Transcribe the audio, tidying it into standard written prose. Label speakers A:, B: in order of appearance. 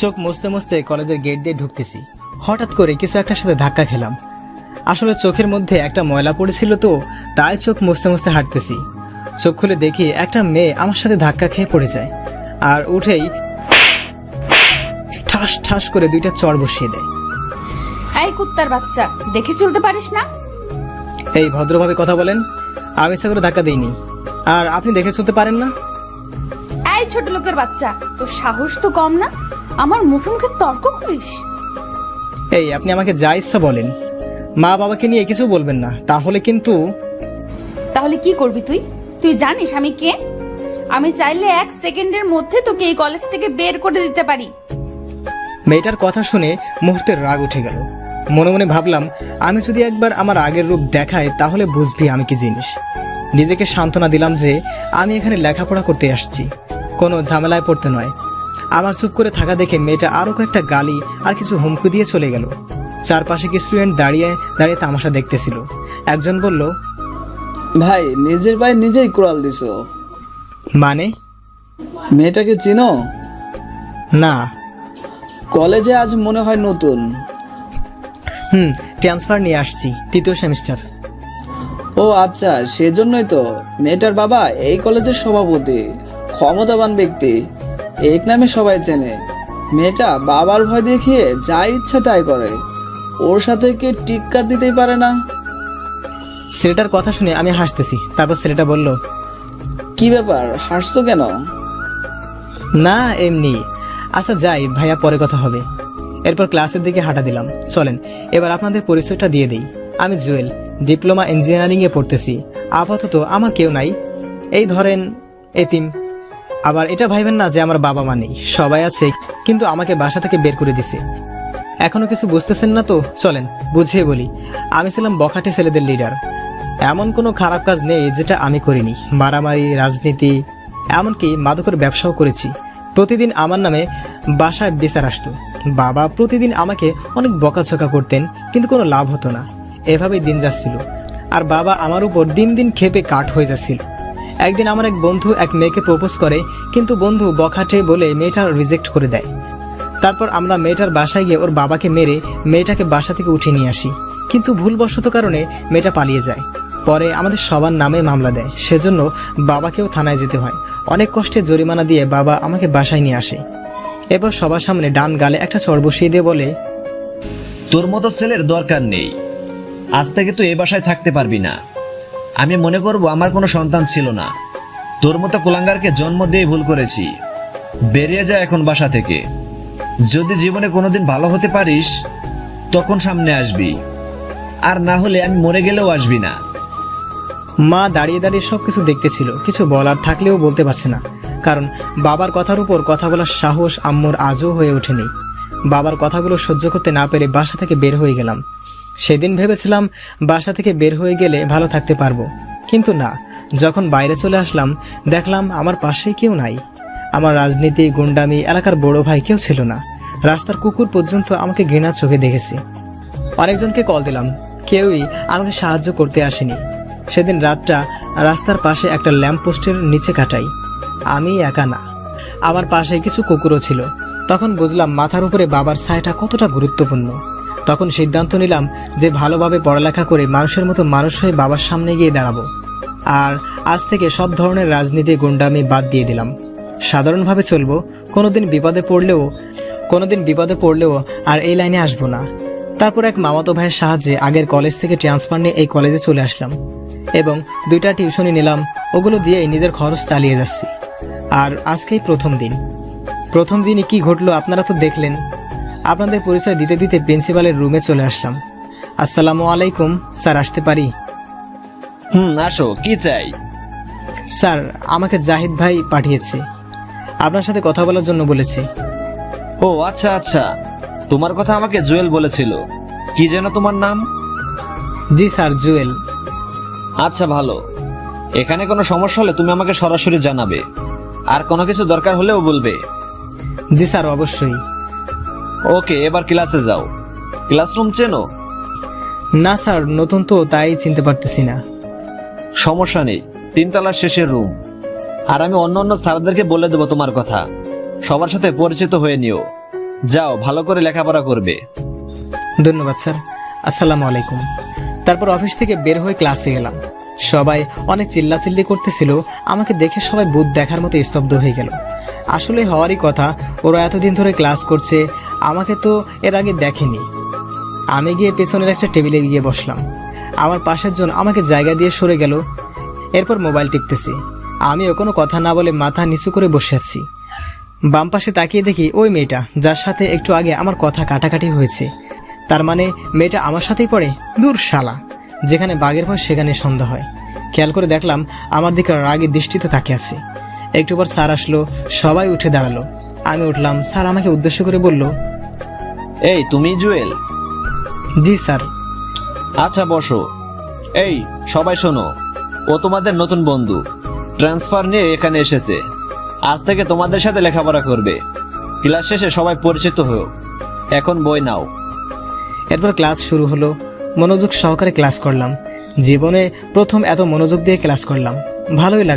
A: চোখ মুছতে মুছতে কলেজের গেট দিয়ে ঢুকতেছি, হঠাৎ করে কিছু একটার সাথে ধাক্কা খেলাম। আসলে চোখের মধ্যে একটা ময়লা পড়েছিল, তো তাই চোখ মুছতে মুছতে হাঁটতেছি। চোখ খুলে দেখি একটা মেয়ে আমার সাথে ধাক্কা খেয়ে পড়ে যায়, আর উঠেই ঠাস ঠাস করে দুইটা চড় বসিয়ে দেয়।
B: এই কুত্তার বাচ্চা, দেখে চলতে পারিস না?
A: এই ভদ্রভাবে কথা বলেন, আমি ইচ্ছা করে ধাক্কা দিইনি, আর আপনি দেখে চলতে পারেন না?
B: এই ছোট লোকের বাচ্চা, তোর সাহস তো কম না, আমার মুখে মুখে তর্ক করিস?
A: এই আপনি আমাকে যা ইচ্ছা বলেন, মা বাবাকে নিয়ে কিছু বলবেন না, তাহলে কিন্তু।
B: তাহলে কি করবি তুই? তুই জানিস আমি কে? আমি চাইলে 1 সেকেন্ডের মধ্যে তোকে এই কলেজ থেকে বের করে দিতে পারি।
A: মেয়েটার কথা শুনে মুহূর্তের রাগ উঠে গেল। মনে মনে ভাবলাম, আমি যদি একবার আমার আগের রূপ দেখাই তাহলে বুঝবি আমি কি জিনিস। নিজেকে সান্ত্বনা দিলাম যে আমি এখানে লেখাপড়া করতে আসছি, কোনো ঝামেলায় পড়তে নয়। আমার চুপ করে থাকা দেখে মেয়েটা আরও কয়েকটা গালি আর কিছু হুমকি দিয়ে চলে গেল। চারপাশে কি স্টুডেন্ট দাঁড়িয়ে দাঁড়িয়ে তামাশা দেখতেছিল। একজন বলল,
C: ভাই নিজের ভাই নিজেই কুড়াল দিছো।
A: মানে?
C: মেয়েটাকে চিনো?
A: না।
C: কলেজে আজ মনে হয় নতুন।
A: ট্রান্সফার নিয়ে আসছি, 3য় সেমিস্টার।
C: ও আচ্ছা, সেজন্যই তো। মেয়েটার বাবা এই কলেজের সভাপতি, ক্ষমতাবান ব্যক্তি, এক নামে সবাই চেনে। মেয়েটা বাবার ভয় দেখিয়ে যা ইচ্ছা তাই করে, ওর সাথে কে টিক্কার দিতেই পারে না।
A: ছেলেটার কথা শুনে আমি হাসতেছি। তারপর ছেলেটা বলল,
C: কি ব্যাপার, হাসছো কেন?
A: না এমনি। আচ্ছা যাই ভাইয়া, পরে কথা হবে। এরপর ক্লাসের দিকে হাঁটা দিলাম। চলেন এবার আপনাদের পরিচয়টা দিয়ে দেই। আমি জুয়েল, ডিপ্লোমা ইঞ্জিনিয়ারিংয়ে পড়তেছি। আপাতত আমার কেউ নাই, এই ধরেন এতিম। আবার এটা ভাইবেন না যে আমার বাবা মা নেই, সবাই আছে, কিন্তু আমাকে বাসা থেকে বের করে দিছে। এখনো কিছু বুঝতেছেন না তো? চলেন বুঝিয়ে বলি। আমি ছিলাম বখাটে ছেলেদের লিডার। এমন কোনো খারাপ কাজ নেই যেটা আমি করিনি। মারামারি, রাজনীতি, এমনকি মাদকের ব্যবসাও করেছি। প্রতিদিন আমার নামে বাসায় বিচার আসতো। বাবা প্রতিদিন আমাকে অনেক বকাঝকা করতেন, কিন্তু কোনো লাভ হতো না। এভাবেই দিন যাচ্ছিল, আর বাবা আমার উপর দিন দিন ক্ষেপে কাঠ হয়ে যাচ্ছিল। একদিন আমার এক বন্ধু এক মেয়েকে প্রপোজ করে, কিন্তু বন্ধু বখাটে বলে মেয়েটা রিজেক্ট করে দেয়। তারপর আমরা মেয়েটার বাসায় গিয়ে ওর বাবাকে মেরে মেয়েটাকে বাসা থেকে উঠিয়ে নিয়ে আসি, কিন্তু ভুলবশত কারণে মেয়েটা পালিয়ে যায়। পরে আমাদের সবার নামে মামলা দেয়, সেজন্য বাবাকেও থানায় যেতে হয়। অনেক কষ্টে জরিমানা দিয়ে বাবা আমাকে বাসায় নিয়ে আসে। এবার সবার সামনে ডান গালে একটা চড় বসিয়ে দিয়ে বলে,
D: তোর মতো ছেলের দরকার নেই, আজ থেকে তুই এই বাসায় থাকতে পারবি না। আমি মনে করব আমার কোনো সন্তান ছিল না, তোর মতো কুলাঙ্গারকে জন্ম দিয়ে ভুল করেছি। বেরিয়ে যা এখন বাসা থেকে। যদি জীবনে কোনোদিন ভালো হতে পারিস তখন সামনে আসবি, আর না হলে আমি মরে গেলেও আসবি না।
A: মা দাঁড়িয়ে দাঁড়িয়ে সবকিছু দেখতেছিল, কিছু বলার থাকলেও বলতে পারছে না, কারণ বাবার কথার উপর কথা বলার সাহস আম্মুর আজও হয়ে ওঠেনি। বাবার কথাগুলো সহ্য করতে না পেরে বাসা থেকে বের হয়ে গেলাম। সেদিন ভেবেছিলাম বাসা থেকে বের হয়ে গেলে ভালো থাকতে পারবো, কিন্তু না। যখন বাইরে চলে আসলাম দেখলাম আমার পাশেই কেউ নাই। আমার রাজনীতি, গুন্ডামি, এলাকার বড় ভাই কেউ ছিল না। রাস্তার কুকুর পর্যন্ত আমাকে ঘৃণার চোখে দেখেছে। অনেকজনকে কল দিলাম, কেউই আমাকে সাহায্য করতে আসেনি। সেদিন রাতটা রাস্তার পাশে একটা ল্যাম্প পোস্টের নিচে কাটাই। আমি একা না, আমার পাশে কিছু কুকুরও ছিল। তখন বুঝলাম মাথার উপরে বাবার ছায়াটা কতটা গুরুত্বপূর্ণ। তখন সিদ্ধান্ত নিলাম যে ভালোভাবে পড়ালেখা করে মানুষের মতো মানুষ হয়ে বাবার সামনে গিয়ে দাঁড়াবো। আর আজ থেকে সব ধরনের রাজনীতি, গুন্ডামি বাদ দিয়ে দিলাম। সাধারণভাবে চলবো। কোনোদিন বিপদে পড়লেও আর এই লাইনে আসবো না। তারপর এক মামাতো ভাইয়ের সাহায্যে আগের কলেজ থেকে ট্রান্সফার নিয়ে এই কলেজে চলে আসলাম, এবং 2টা টিউশনি নিলাম। ওগুলো দিয়েই নিজের খরচ চালিয়ে যাচ্ছি। আর আজকেই প্রথম দিনই কি ঘটলো আপনারা তো দেখলেন। আপনাদের পরিচয় দিতে দিতে প্রিন্সিপালের রুমে চলে আসলাম। আসসালামু আলাইকুম স্যার, আসতে পারি?
D: আসো, কি চাই?
A: স্যার, আমাকে জাহিদ ভাই পাঠিয়েছে, আপনার সাথে কথা বলার জন্য বলেছে।
D: ও আচ্ছা আচ্ছা, তোমার কথা আমাকে জুয়েল বলেছিল। কি যেন তোমার নাম?
A: জি স্যার, জুয়েল।
D: আচ্ছা ভালো। এখানে কোনো সমস্যা হলে তুমি আমাকে সরাসরি জানাবে, আর কোনো কিছু দরকার হলেও বলবে।
A: জি স্যার, অবশ্যই।
D: ওকে, এবার ক্লাসে যাও। ক্লাসরুম চেনো?
A: না স্যার, নতুন তো, তাই চিনতে পারতেছি না।
D: সমস্যা নেই, 3 তলার শেষের রুম। আর আমি অন্য স্যারদেরকে বলে দেবো তোমার কথা। সবার সাথে পরিচিত হয়ে নিও। যাও, ভালো করে লেখাপড়া করবে।
A: ধন্যবাদ স্যার, আসসালামু আলাইকুম। তারপর অফিস থেকে বের হয়ে ক্লাসে গেলাম। সবাই অনেক চিল্লাচিল্লি করতেছিল, আমাকে দেখে সবাই ভূত দেখার মতো স্তব্ধ হয়ে গেল। আসলে হওয়ারই কথা, ওরা এতদিন ধরে ক্লাস করছে, আমাকে তো এর আগে দেখেনি। আমি গিয়ে পেছনের একটা টেবিলে গিয়ে বসলাম। আমার পাশের জন আমাকে জায়গা দিয়ে সরে গেল। এরপর মোবাইল টিপতেছি। আমিও কোনো কথা না বলে মাথা নিচু করে বসে আছি। বাম পাশে তাকিয়ে দেখি ওই মেয়েটা, যার সাথে একটু আগে আমার কথা কাটাকাটি হয়েছে। তার মানে মেয়েটা আমার সাথেই পড়ে? দূর শালা, যেখানে বাঘের ভয় সেখানে সন্ধ্যা হয়। খেয়াল করে দেখলাম আমার দিকে রাগে দৃষ্টিতে তাকিয়ে আছে। একটু পর স্যার আসলো, সবাই উঠে দাঁড়ালো। আমি উঠলাম। স্যার আমাকে উদ্দেশ্য করে বলল,
D: এই তুমি জুয়েল?
A: জি স্যার।
D: আচ্ছা বসো। এই সবাই শোনো, ও তোমাদের নতুন বন্ধু, ট্রান্সফার নিয়ে এখানে এসেছে। আজ থেকে তোমাদের সাথে লেখাপড়া করবে। ক্লাস শেষে সবাই পরিচিত হও। এখন বই নাও।
A: এরপর ক্লাস শুরু হলো। মনোযোগ সহকারে ক্লাস করলাম। জীবনে প্রথম এত মনোযোগ দিয়ে ক্লাস করলাম, ভালোই লাগলো।